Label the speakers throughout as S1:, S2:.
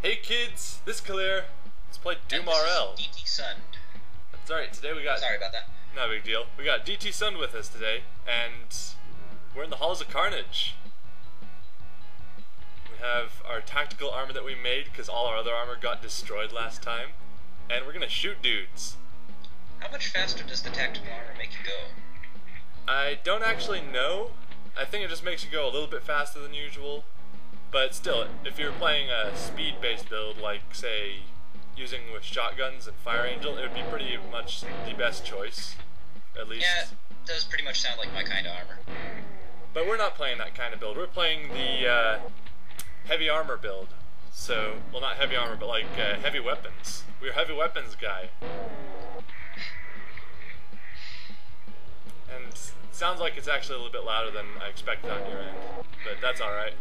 S1: Hey kids, this is Kalir. Let's play DoomRL.
S2: dtsund.
S1: That's right, today we got...
S2: Sorry about that.
S1: No big deal. We got dtsund with us today, and we're in the Halls of Carnage. We have our tactical armor that we made, because all our other armor got destroyed last time. And we're gonna shoot dudes.
S2: How much faster does the tactical armor make you go?
S1: I don't actually know. I think it just makes you go a little bit faster than usual. But still, if you're playing a speed-based build, like, say, using with shotguns and Fire Angel, it would be pretty much the best choice. At least.
S2: Yeah, it does pretty much sound like my kind of armor.
S1: But we're not playing that kind of build. We're playing the heavy armor build. So, well, not heavy armor, but like heavy weapons. We're a heavy weapons guy. And it sounds like it's actually a little bit louder than I expected on your end. But that's alright,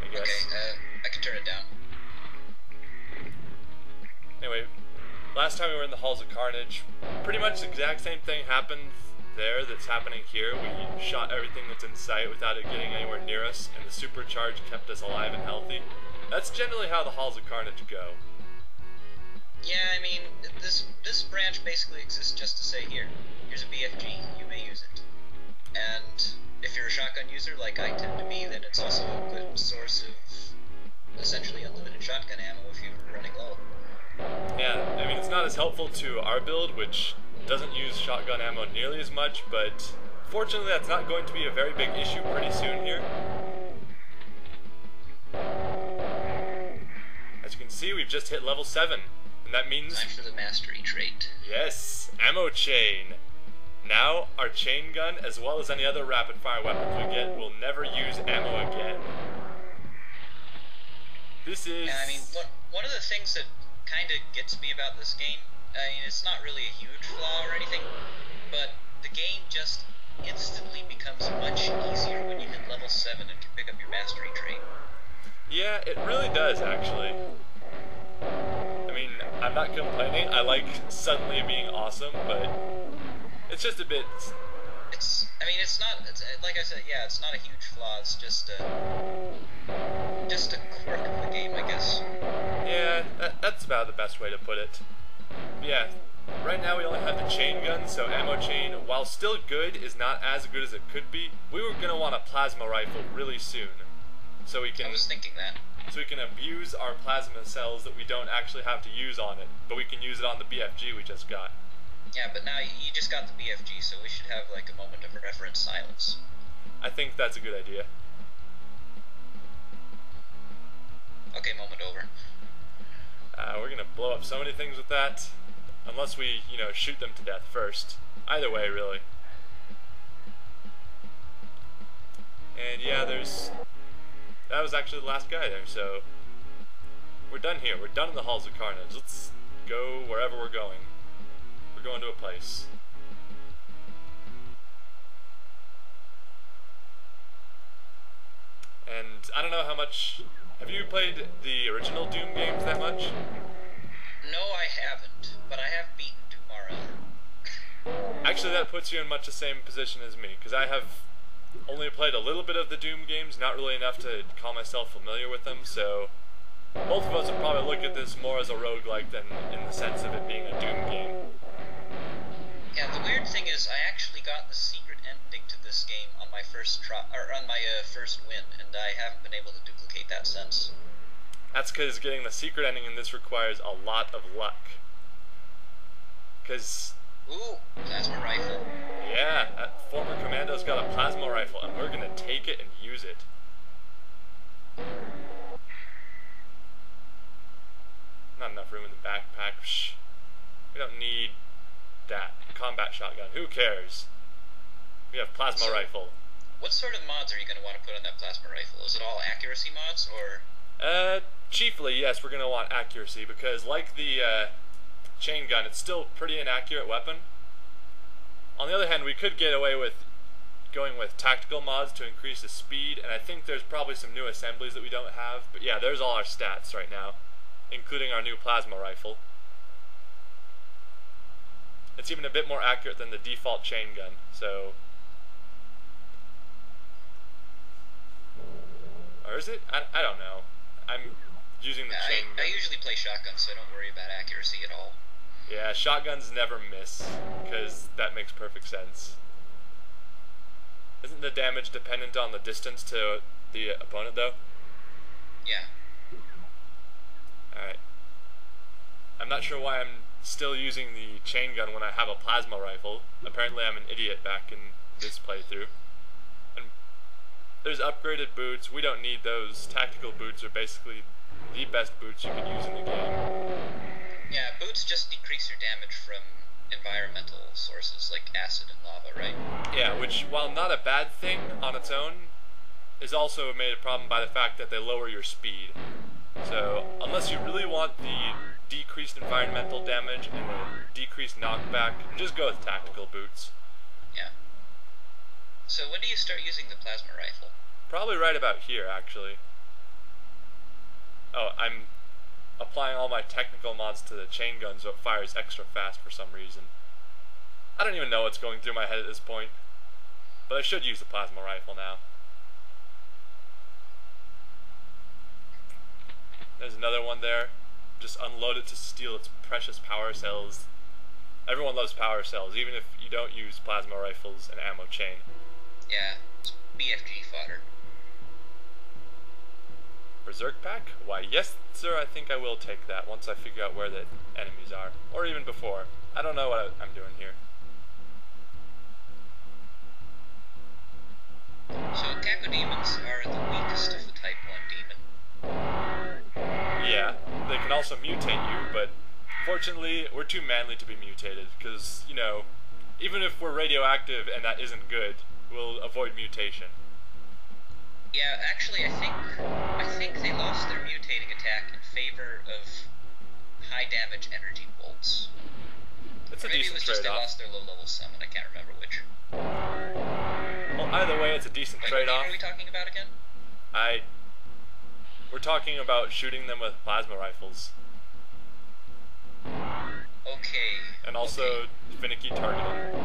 S1: I guess.
S2: Okay, I can turn it down.
S1: Anyway, last time we were in the Halls of Carnage, pretty much the exact same thing happened there that's happening here. We shot everything that's in sight without it getting anywhere near us, and the supercharge kept us alive and healthy. That's generally how the Halls of Carnage go.
S2: Yeah, I mean, this branch basically exists just to say, here's a BFG, you may use it. And if you're a shotgun user like I tend to be, then it's also a good source of essentially unlimited shotgun ammo if you're running low.
S1: Yeah, I mean, it's not as helpful to our build, which doesn't use shotgun ammo nearly as much, but fortunately that's not going to be a very big issue pretty soon here. As you can see, we've just hit level 7, and that means...
S2: Time for the mastery trait.
S1: Yes, ammo chain. Now, our chain gun, as well as any other rapid-fire weapons we get, will never use ammo again. This is...
S2: Yeah, I mean, one of the things that kind of gets me about this game, I mean, it's not really a huge flaw or anything, but the game just instantly becomes much easier when you hit level 7 and can pick up your mastery trait.
S1: Yeah, it really does, actually. I mean, I'm not complaining. I like suddenly being awesome, but it's just a bit...
S2: I mean, it's not, like I said, yeah, it's not a huge flaw, it's just a quirk of the game, I guess.
S1: Yeah, that's about the best way to put it. Yeah, right now we only have the chain gun, so ammo chain, while still good, is not as good as it could be. We were going to want a plasma rifle really soon, so we can...
S2: I was thinking that.
S1: So we can abuse our plasma cells that we don't actually have to use on it, but we can use it on the BFG we just got.
S2: Yeah, but now you just got the BFG, so we should have like a moment of reverent silence.
S1: I think that's a good idea.
S2: Okay, moment over.
S1: We're gonna blow up so many things with that, unless we, shoot them to death first. Either way, really. And yeah, that was actually the last guy there, so we're done here. We're done in the Halls of Carnage. Let's go wherever we're going. We're going to a place. And I don't know how much... Have you played the original Doom games that much?
S2: No, I haven't, but I have beaten DoomRL.
S1: Actually, that puts you in much the same position as me, because I have only played a little bit of the Doom games, not really enough to call myself familiar with them, so both of us would probably look at this more as a roguelike than in the sense of it being a Doom game.
S2: Yeah, the weird thing is I actually got the secret ending to this game on my first try, or on my first win, and I haven't been able to duplicate that since.
S1: That's because getting the secret ending in this requires a lot of luck. Because...
S2: Ooh, plasma rifle.
S1: Yeah, that former commando's got a plasma rifle, and we're gonna take it and use it. Not enough room in the backpack. Shh. We don't need that. Combat shotgun. Who cares? We have plasma rifle.
S2: What sort of mods are you going to want to put on that plasma rifle? Is it all accuracy mods, or...?
S1: Chiefly, yes, we're going to want accuracy, because like the, chain gun, it's still pretty inaccurate weapon. On the other hand, we could get away with going with tactical mods to increase the speed, and I think there's probably some new assemblies that we don't have, but yeah, there's all our stats right now, including our new plasma rifle. It's even a bit more accurate than the default chain gun, so... Or is it? I don't know. I'm using the chain gun.
S2: I play shotgun, so I don't worry about accuracy at all.
S1: Yeah, shotguns never miss, because that makes perfect sense. Isn't the damage dependent on the distance to the opponent, though?
S2: Yeah.
S1: Alright. I'm not sure why I'm still using the chain gun when I have a plasma rifle. Apparently I'm an idiot back in this playthrough. And there's upgraded boots. We don't need those. Tactical boots are basically the best boots you can use in the game.
S2: Yeah, boots just decrease your damage from environmental sources like acid and lava, right?
S1: Yeah, which, while not a bad thing on its own, is also made a problem by the fact that they lower your speed. So, unless you really want the decreased environmental damage and the decreased knockback, just go with tactical boots.
S2: Yeah. So when do you start using the plasma rifle?
S1: Probably right about here, actually. Oh, I'm applying all my technical mods to the chain gun so it fires extra fast for some reason. I don't even know what's going through my head at this point. But I should use the plasma rifle now. There's another one there. Just unload it to steal its precious power cells. Everyone loves power cells, even if you don't use plasma rifles and ammo chain.
S2: Yeah, it's BFG fodder.
S1: Berserk pack? Why, yes, sir, I think I will take that once I figure out where the enemies are. Or even before. I don't know what I'm doing here.
S2: So, cacodemons are the weakest of the Type 1 demon.
S1: Yeah, they can also mutate you, but fortunately, we're too manly to be mutated, because, you know, even if we're radioactive and that isn't good, we'll avoid mutation.
S2: Yeah, actually, I think they lost their mutating attack in favor of high damage energy bolts.
S1: It's a
S2: maybe
S1: decent
S2: it was just they
S1: trade-off.
S2: lost their low level summon, I can't remember which.
S1: Well, either way, it's a decent
S2: Wait,
S1: trade-off.
S2: what are we talking about again?
S1: We're talking about shooting them with plasma rifles.
S2: Okay.
S1: And also finicky targeting.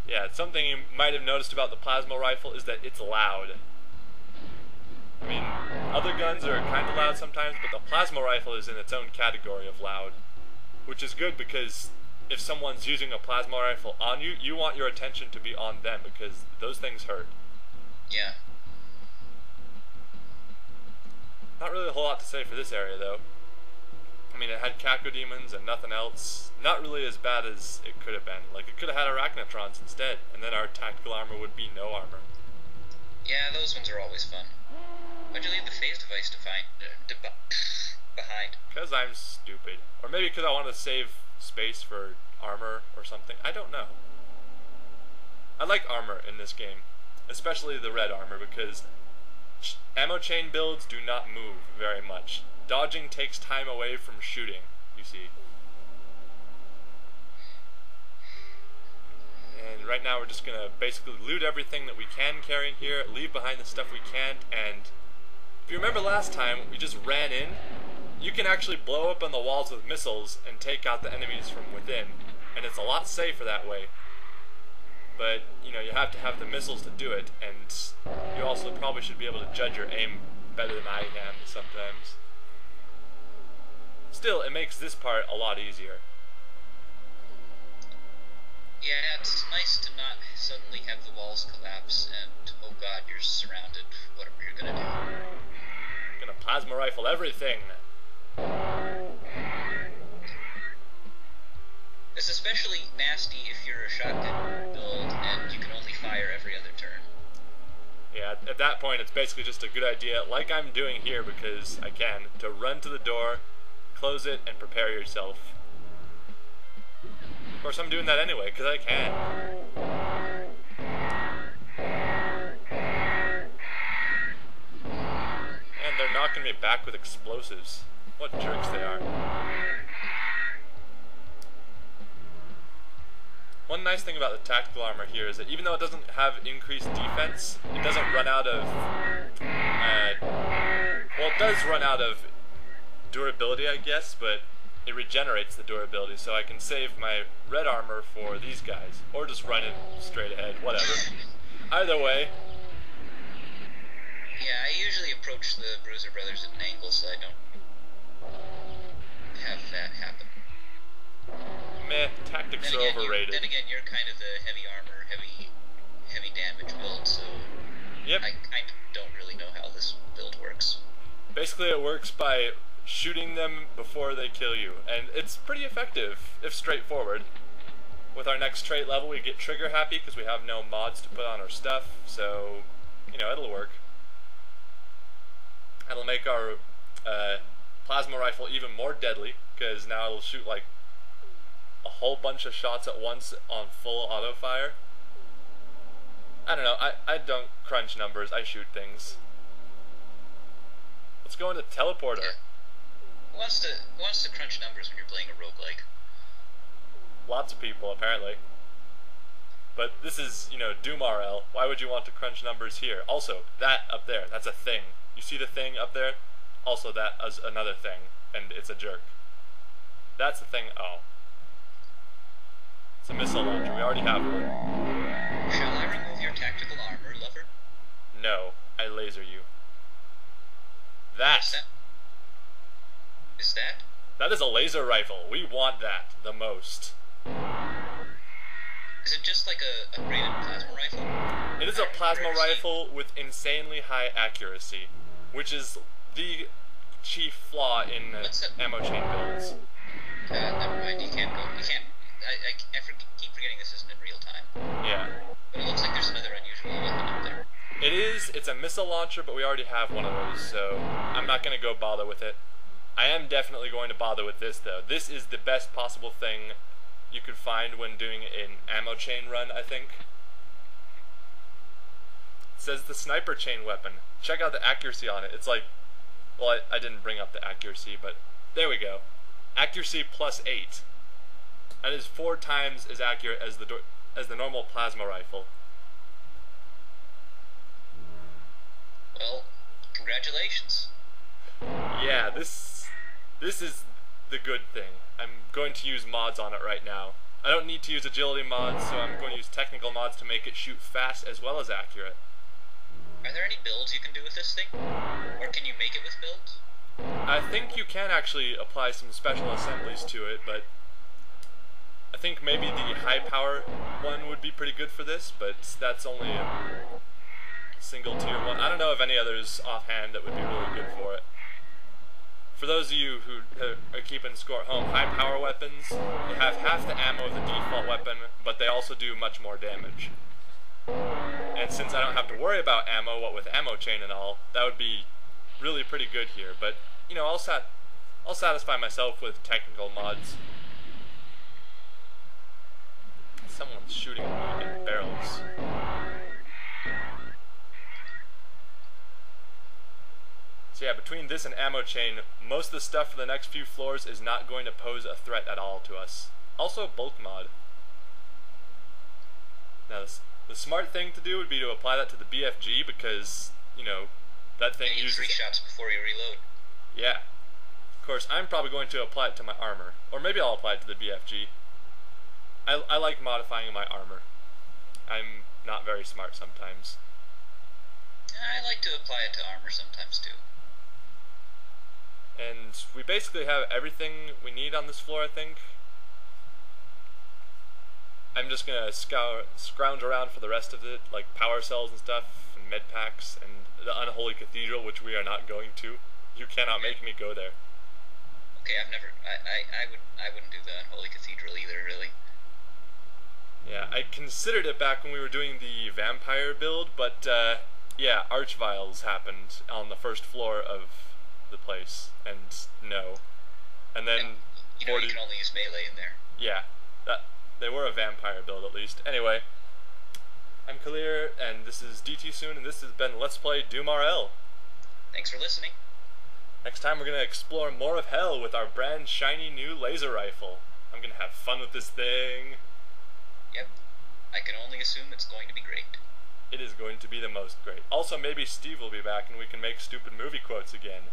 S1: Yeah, something you might have noticed about the plasma rifle is that it's loud. I mean, other guns are kind of loud sometimes, but the plasma rifle is in its own category of loud. Which is good because if someone's using a plasma rifle on you, you want your attention to be on them because those things hurt.
S2: Yeah.
S1: Not really a whole lot to say for this area, though. I mean, it had cacodemons and nothing else. Not really as bad as it could have been. Like, it could have had arachnotrons instead, and then our tactical armor would be no armor.
S2: Yeah, those ones are always fun. Why'd you leave the phase device behind?
S1: Because I'm stupid. Or maybe because I wanted to save space for armor or something. I don't know. I like armor in this game. Especially the red armor, because ammo chain builds do not move very much. Dodging takes time away from shooting, you see. And right now we're just gonna basically loot everything that we can carry in here, leave behind the stuff we can't, and if you remember last time, we just ran in. You can actually blow up on the walls with missiles and take out the enemies from within, and it's a lot safer that way. But, you know, you have to have the missiles to do it, and you also probably should be able to judge your aim better than I can sometimes. Still, it makes this part a lot easier.
S2: Yeah, it's nice to not suddenly have the walls collapse and, oh god, you're surrounded, whatever you're gonna do.
S1: Gonna plasma rifle everything.
S2: It's especially nasty if you're a shotgun build and you can only fire every other turn.
S1: Yeah, at that point it's basically just a good idea, like I'm doing here because I can, to run to the door, close it, and prepare yourself. Of course, I'm doing that anyway, because I can. And they're knocking me back with explosives. What jerks they are. One nice thing about the tactical armor here is that even though it doesn't have increased defense, it doesn't run out of... well, it does run out of durability, I guess, but it regenerates the durability, so I can save my red armor for these guys, or just run it straight ahead, whatever. Either way.
S2: Yeah, I usually approach approach the Bruiser Brothers at an angle, so I don't have that happen.
S1: Meh, tactics are overrated.
S2: Then again, you're kind of the heavy armor, heavy damage build, so
S1: yep.
S2: I kind of don't really know how this build works.
S1: Basically, it works by shooting them before they kill you, and it's pretty effective, if straightforward. With our next trait level, we get trigger happy because we have no mods to put on our stuff, so, you know, it'll work. It'll make our plasma rifle even more deadly, because now it'll shoot like a whole bunch of shots at once on full auto fire. I don't know, I don't crunch numbers, I shoot things. Let's go into teleporter.
S2: Yeah. Who wants to crunch numbers when you're playing a roguelike?
S1: Lots of people, apparently. But this is, you know, DoomRL. Why would you want to crunch numbers here? Also, that up there, that's a thing. You see the thing up there? Also, that is another thing, and it's a jerk. That's the thing. Oh. It's a missile launcher. We already have one.
S2: Shall I remove your tactical armor, lover?
S1: No, I laser you. That.
S2: Is that?
S1: That is a laser rifle. We want that the most.
S2: Is it just like a rated plasma rifle?
S1: It is a plasma rifle with insanely high accuracy, which is the chief flaw in ammo chain builds.
S2: Never mind. You can't go. You can't. I keep forgetting this isn't in real time.
S1: Yeah.
S2: But it looks like there's another unusual weapon up there.
S1: It is. It's a missile launcher, but we already have one of those, so I'm not going to go bother with it. I am definitely going to bother with this, though. This is the best possible thing you could find when doing an ammo chain run, I think. It says the sniper chain weapon. Check out the accuracy on it. It's like, well, I didn't bring up the accuracy, but there we go. Accuracy +8. That is 4 times as accurate as the normal plasma rifle.
S2: Well, congratulations.
S1: Yeah, this is the good thing. I'm going to use mods on it right now. I don't need to use agility mods, so I'm going to use technical mods to make it shoot fast as well as accurate.
S2: Are there any builds you can do with this thing? Or can you make it with builds?
S1: I think you can actually apply some special assemblies to it, but I think maybe the high power one would be pretty good for this, but that's only a single tier one. I don't know of any others offhand that would be really good for it. For those of you who are keeping score at home, high power weapons, they have half the ammo of the default weapon, but they also do much more damage. And since I don't have to worry about ammo, what with ammo chain and all, that would be really pretty good here. But, you know, I'll satisfy myself with technical mods. Someone's shooting at me in barrels. So yeah, between this and ammo chain, most of the stuff for the next few floors is not going to pose a threat at all to us. Also, bulk mod. Now, the smart thing to do would be to apply that to the BFG because, you know, that thing uses
S2: 3 shots before you reload.
S1: Yeah. Of course, I'm probably going to apply it to my armor. Or maybe I'll apply it to the BFG. I like modifying my armor. I'm not very smart sometimes.
S2: I like to apply it to armor sometimes too.
S1: And we basically have everything we need on this floor, I think. I'm just gonna scrounge around for the rest of it, like power cells and stuff, and med packs, and the unholy cathedral, which we are not going to. You cannot make me go there.
S2: Okay, I wouldn't do the unholy cathedral either, really.
S1: Yeah, I considered it back when we were doing the vampire build, but yeah, archvials happened on the first floor of the place, and no. And then
S2: you know you can only use melee in there.
S1: Yeah, they were a vampire build at least. Anyway, I'm Kalir, and this is dtsund, and this has been Let's Play DoomRL.
S2: Thanks for listening.
S1: Next time we're going to explore more of hell with our brand shiny new laser rifle. I'm going to have fun with this thing.
S2: Yep. I can only assume it's going to be great.
S1: It is going to be the most great. Also, maybe Steve will be back and we can make stupid movie quotes again.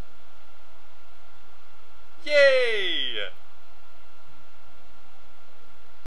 S1: Yay!